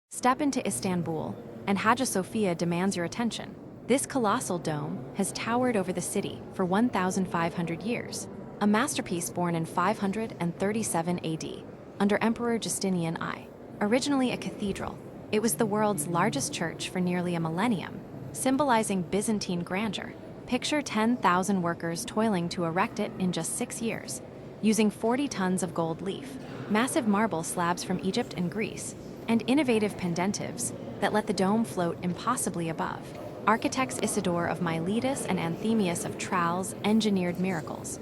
Step into Istanbul, and Hagia Sophia demands your attention. This colossal dome has towered over the city for 1,500 years, a masterpiece born in 537 AD, under Emperor Justinian I. Originally a cathedral, it was the world's largest church for nearly a millennium, symbolizing Byzantine grandeur. Picture 10,000 workers toiling to erect it in just 6 years, using 40 tons of gold leaf, massive marble slabs from Egypt and Greece, and innovative pendentives that let the dome float impossibly above. Architects Isidore of Miletus and Anthemius of Tralles engineered miracles.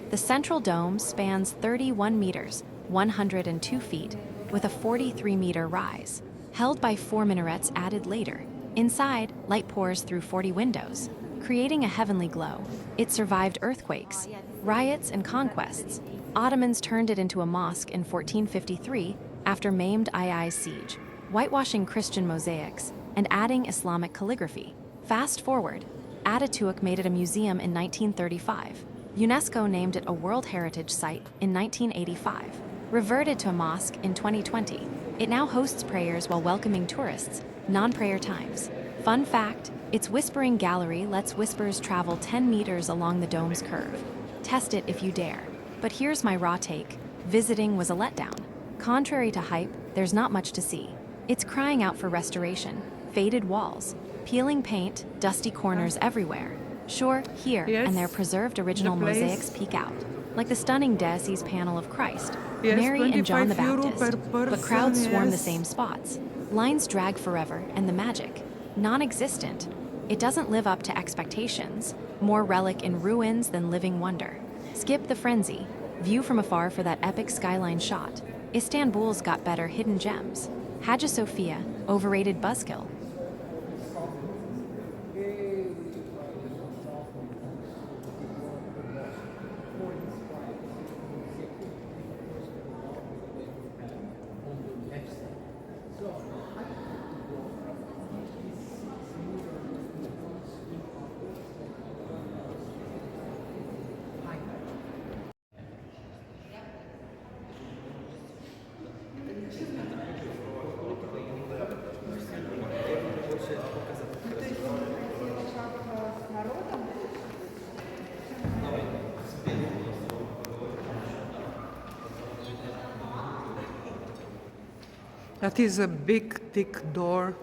The central dome spans 31 meters, 102 feet, with a 43-meter rise, held by 4 minarets added later. Inside, light pours through 40 windows, creating a heavenly glow. It survived earthquakes, riots, and conquests. Ottomans turned it into a mosque in 1453 after maimed II's siege, whitewashing Christian mosaics and adding Islamic calligraphy. Fast forward, Ataturk made it a museum in 1935. UNESCO named it a World Heritage Site in 1985. Reverted to a mosque in 2020, it now hosts prayers while welcoming tourists, non-prayer times. Fun fact, its whispering gallery lets whispers travel 10 meters along the dome's curve. Test it if you dare. But here's my raw take. Visiting was a letdown. Contrary to hype, there's not much to see. It's crying out for restoration. Faded walls, peeling paint, dusty corners everywhere. Sure, here and there preserved original mosaics peek out, like the stunning Deësis panel of Christ, Mary and John the Baptist, but crowds swarm the same spots. Lines drag forever, and the magic, non-existent. It doesn't live up to expectations, more relic in ruins than living wonder. Skip the frenzy, view from afar for that epic skyline shot. Istanbul's got better hidden gems. Hagia Sophia, overrated buzzkill. That is a big, thick door